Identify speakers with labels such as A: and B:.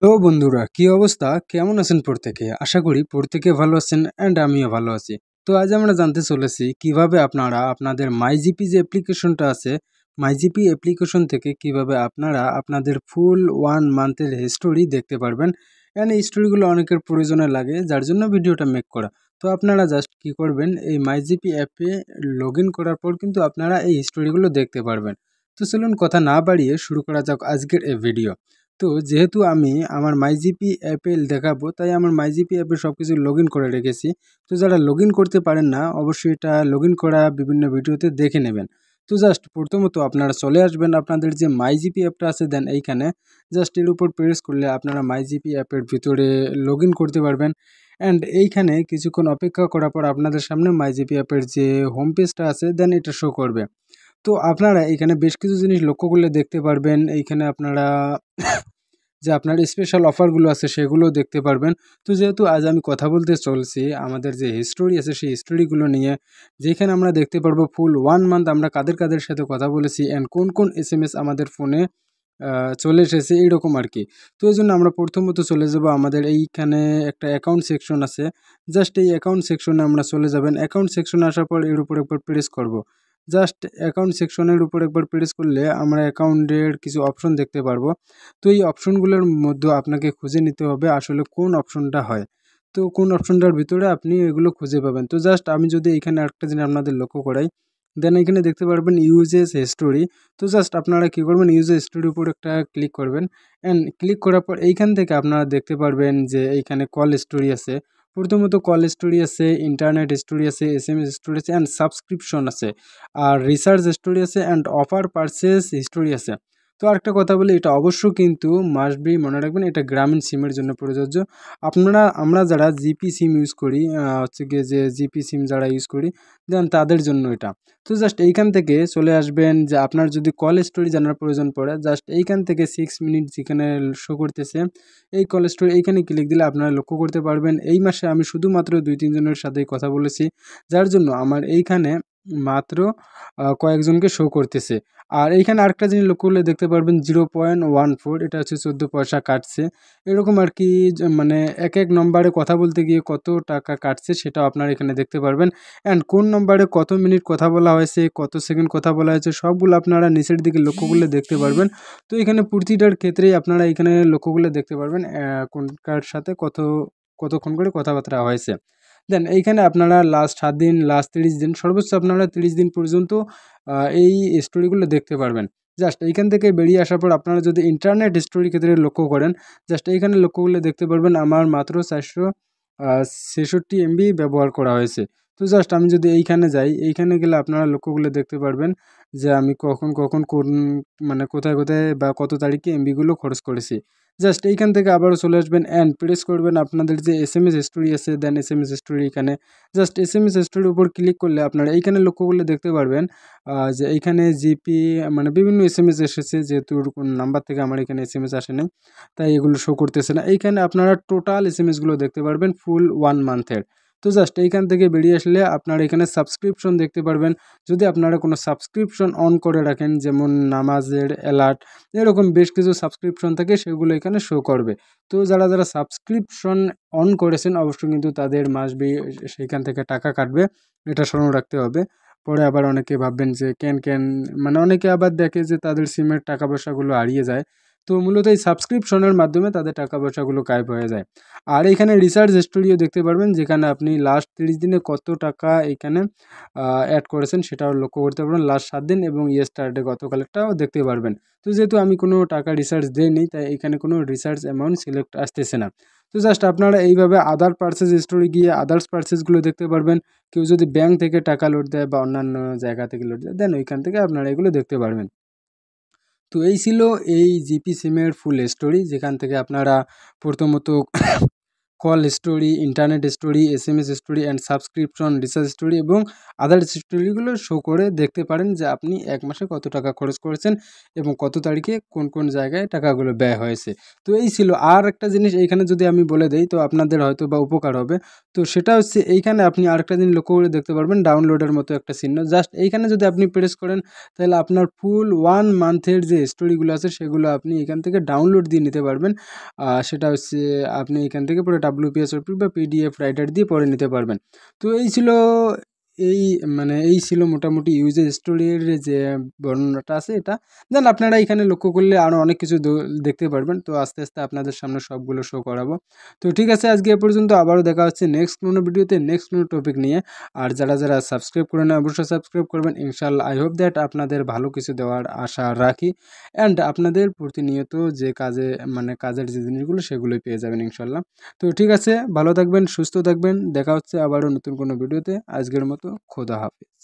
A: তো বন্ধুরা, কি অবস্থা? কেমন আছেন প্রত্যেকে? আশা করি প্রত্যেকে ভালো আছেন অ্যান্ড আমিও ভালো আছি। তো আজ আমরা জানতে চলেছি কিভাবে আপনারা আপনাদের মাইজিপি যে অ্যাপ্লিকেশনটা আছে, মাইজিপি অ্যাপ্লিকেশন থেকে কিভাবে আপনারা আপনাদের ফুল 1 মান্থের হিস্টোরি দেখতে পারবেন। অ্যান্ড এই হিস্টোরিগুলো অনেকের প্রয়োজনে লাগে, যার জন্য ভিডিওটা মেক করা। তো আপনারা জাস্ট কি করবেন, এই মাইজিপি অ্যাপে লগইন করার পর কিন্তু আপনারা এই হিস্টোরিগুলো দেখতে পারবেন। তো চলুন কথা না বাড়িয়ে শুরু করা যাক আজকের এই ভিডিও। তো যেহেতু আমি আমার মাইজিপি অ্যাপে দেখাবো, তাই আমার মাইজিপি অ্যাপে সব কিছু লগ ইন করে রেখেছি। তো যারা লগ ইন করতে পারেন না, অবশ্যই এটা লগ ইন করা বিভিন্ন ভিডিওতে দেখে নেবেন। তো জাস্ট প্রথমত আপনারা চলে আসবেন আপনাদের যে মাইজিপি অ্যাপটা আছে, দেন এইখানে জাস্ট এর উপর প্রেস করলে আপনারা মাইজিপি অ্যাপের ভিতরে লগ ইন করতে পারবেন। অ্যান্ড এইখানে কিছুক্ষণ অপেক্ষা করার পর আপনাদের সামনে মাইজিপি অ্যাপের যে হোম পেজটা আছে, দেন এটা শো করবে। তো আপনারা এখানে বেশ কিছু জিনিস লক্ষ্য করলে দেখতে পারবেন। এইখানে আপনারা যে আপনার স্পেশাল অফারগুলো আছে সেগুলোও দেখতে পারবেন। তো যেহেতু আজ আমি কথা বলতে চলছি আমাদের যে হিস্টোরি আছে সেই হিস্টোরিগুলো নিয়ে, যেখানে আমরা দেখতে পারবো ফুল 1 মান্থ আমরা কাদের কাদের সাথে কথা বলেছি অ্যান্ড কোন কোন এসএমএস আমাদের ফোনে চলে এসেছে এইরকম আর কি। তো এই জন্য আমরা প্রথমত চলে যাব আমাদের এইখানে একটা অ্যাকাউন্ট সেকশন আছে। জাস্ট এই অ্যাকাউন্ট সেকশনে আমরা চলে যাবেন। অ্যাকাউন্ট সেকশনে আসার পর এর উপর একবার প্রেস করব। জাস্ট অ্যাকাউন্ট সেকশনের উপর একবার প্রেস করলে আমরা অ্যাকাউন্টের কিছু অপশন দেখতে পারবো। তো এই অপশনগুলোর মধ্যে আপনাকে খুঁজে নিতে হবে আসলে কোন অপশনটা হয়। তো কোন অপশনটার ভিতরে আপনি এগুলো খুঁজে পাবেন। তো জাস্ট আমি যদি এখানে আরেকটা জিনিস আপনাদের লক্ষ্য করাই, দেন এখানে দেখতে পারবেন ইউজেস হিস্টোরি। তো জাস্ট আপনারা কী করবেন, ইউজেস হিস্টোরির উপর একটা ক্লিক করবেন। অ্যান্ড ক্লিক করার পর এইখান থেকে আপনারা দেখতে পারবেন যে এইখানে কল হিস্টোরি আছে। প্রথমত কল হিস্টোরি আছে, ইন্টারনেট হিস্টোরি আছে, এসএমএস হিস্টোরি আছে অ্যান্ড সাবস্ক্রিপশন আছে। আর রিসার্চ হিস্টোরি আছে অ্যান্ড অফার পারচেস হিস্টোরি আছে। তো আরেকটা কথা বলি, এটা অবশ্য কিন্তু মাস্ট বি মনে রাখবেন, এটা গ্রামীণ সিমের জন্য প্রযোজ্য। আমরা যারা জিপি সিম ইউজ করি, হচ্ছে গিয়ে যে জিপি সিম যারা ইউজ করি, দেন তাদের জন্য এটা। তো জাস্ট এইখান থেকে চলে আসবেন যে আপনার যদি কল স্টোরি জানার প্রয়োজন পড়ে, জাস্ট এইখান থেকে 6 মিনিট যেখানে শো করতেছে এই কল স্টোরি, এইখানে ক্লিক দিলে আপনারা লক্ষ্য করতে পারবেন এই মাসে আমি শুধুমাত্র 2-3 জনের সাথেই কথা বলেছি, যার জন্য আমার এইখানে মাত্র কয়েকজনকে শো করতেছে। আর এইখানে আরেকটা জিনিস লক্ষ্য করলে দেখতে পারবেন 0.14, এটা হচ্ছে 14 পয়সা কাটছে। এরকম আর কি, মানে এক এক নম্বরে কথা বলতে গিয়ে কত টাকা কাটছে সেটাও আপনারা এখানে দেখতে পারবেন। অ্যান্ড কোন নম্বরে কত মিনিট কথা বলা হয়েছে, কত সেকেন্ড কথা বলা হয়েছে, সবগুলো আপনারা নিচের দিকে লক্ষ্য করলে দেখতে পারবেন। তো এখানে প্রতিটার ক্ষেত্রেই আপনারা এখানে লক্ষ্য করলে দেখতে পারবেন কোনটার সাথে কতক্ষণ করে কথাবার্তা হয়েছে। দেন এইখানে আপনারা লাস্ট 7 দিন, লাস্ট 30 দিন, সর্বোচ্চ আপনারা 30 দিন পর্যন্ত এই স্টোরিগুলো দেখতে পারবেন। জাস্ট এইখান থেকে বেরিয়ে আসার পর আপনারা যদি ইন্টারনেট স্টোরির ক্ষেত্রে লক্ষ্য করেন, জাস্ট এইখানে লক্ষ্য করলে দেখতে পারবেন আমার মাত্র 466 এমবি ব্যবহার করা হয়েছে। তো জাস্ট আমি যদি এইখানে যাই, এইখানে গেলে আপনারা লক্ষ্য করলে দেখতে পারবেন যে আমি কখন কোন মানে কোথায় বা কত তারিখে এমবিগুলো খরচ করেছি। জাস্ট এইখান থেকে আবারও চলে আসবেন অ্যান্ড প্রেস করবেন আপনাদের যে এসএমএস হিস্টোরি আছে, দেন এসএমএস হিস্টোরি এখানে জাস্ট এসএমএস হিস্টোরির উপর ক্লিক করলে আপনারা এইখানে লক্ষ্য করলে দেখতে পারবেন যে এইখানে জিপি মানে বিভিন্ন এসএমএস এসেছে, যেহেতু কোন নাম্বার থেকে আমার এখানে এসএমএস আসে নাই, তাই এগুলো শো করতেছে না। এইখানে আপনারা টোটাল এসএমএসগুলো দেখতে পারবেন ফুল 1 মান্থের। তো জাস্ট এইখান থেকে বেরিয়ে আসলে আপনারা এখানে সাবস্ক্রিপশন দেখতে পারবেন। যদি আপনারা কোনো সাবস্ক্রিপশন অন করে রাখেন, যেমন নামাজের অ্যালার্ট, এরকম বেশ কিছু সাবস্ক্রিপশন থাকে, সেগুলো এখানে শো করবে। তো যারা সাবস্ক্রিপশন অন করেছেন অবশ্যই কিন্তু তাদের মাসবি সেইখান থেকে টাকা কাটবে, এটা স্মরণ রাখতে হবে। পরে আবার অনেকে ভাববেন যে কেন মানে অনেকে আবার দেখে যে তাদের সিমের টাকা পয়সাগুলো হারিয়ে যায়। তো মূলত এই সাবস্ক্রিপশনের মাধ্যমে তাদের টাকা পয়সাগুলো গায়েব হয়ে যায়। আর এখানে রিসার্চ স্টোরিও দেখতে পারবেন, যেখানে আপনি লাস্ট 30 দিনে কত টাকা এখানে অ্যাড করেছেন সেটাও লক্ষ্য করতে পারবেন, লাস্ট 7 দিন এবং ইয়েস্টারডে গতকালেরটাও দেখতে পারবেন। তো যেহেতু আমি কোনো টাকা রিসার্চ দেইনি, তাই এখানে কোনো রিসার্চ অ্যামাউন্ট সিলেক্ট আসতেছে না। তো জাস্ট আপনারা এইভাবে আদার পারচেজ স্টোরি গিয়ে আদার্স পারচেজগুলো দেখতে পারবেন। কেউ যদি ব্যাংক থেকে টাকা লোড দেয় বা অন্যান্য জায়গা থেকে লোড দেয়, দেন ওইখান থেকে আপনারা এগুলো দেখতে পারবেন। তো এই ছিল এই জিপি সিমের ফুল স্টোরি, যেখান থেকে আপনারা প্রথমত call story, internet story, SMS story and subscription, research story এবং আদার্স স্টোরিগুলো শো করে দেখতে পারেন যে আপনি এক মাসে কত টাকা খরচ করেছেন এবং কত তারিখে কোন কোন জায়গায় টাকাগুলো ব্যয় হয়েছে। তো এই ছিল। আর একটা জিনিস এইখানে যদি আমি বলে দেই তো আপনাদের হয়তো বা উপকার হবে। তো সেটা হচ্ছে এইখানে আপনি আরেকটা জিনিস লক্ষ্য করে দেখতে পারবেন, ডাউনলোডের মতো একটা চিহ্ন। জাস্ট এইখানে যদি আপনি প্রেস করেন তাহলে আপনার ফুল 1 মান্থের যে স্টোরিগুলো আছে সেগুলো আপনি এখান থেকে ডাউনলোড দিয়ে নিতে পারবেন। সেটা হচ্ছে আপনি এখান থেকে পুরো WPS বা PDF রাইটার দিয়ে পড়ে নিতে পারবেন। তো এই ছিল এই এই ছিল মোটামুটি ইউজার স্টোরির যে বর্ণনাটা আছে এটা। দেন আপনারা এখানে লক্ষ্য করলে আরও অনেক কিছু দেখতে পারবেন। তো আস্তে আস্তে আপনাদের সামনে সবগুলো শো করাবো। তো ঠিক আছে, আজকে এ পর্যন্ত। আবারও দেখা হচ্ছে নেক্সট কোনো ভিডিওতে, নেক্সট কোনো টপিক নিয়ে। আর যারা যারা সাবস্ক্রাইব করে না অবশ্যই সাবস্ক্রাইব করবেন ইনশাআল্লাহ। আই হোপ দ্যাট আপনাদের ভালো কিছু দেওয়ার আশা রাখি অ্যান্ড আপনাদের প্রতিনিয়ত যে কাজের যে জিনিসগুলো সেগুলোই পেয়ে যাবেন ইনশাআল্লাহ। তো ঠিক আছে, ভালো থাকবেন, সুস্থ থাকবেন। দেখা হচ্ছে আবারও নতুন কোনো ভিডিওতে। আজকের মতো খোদা হাফেজ।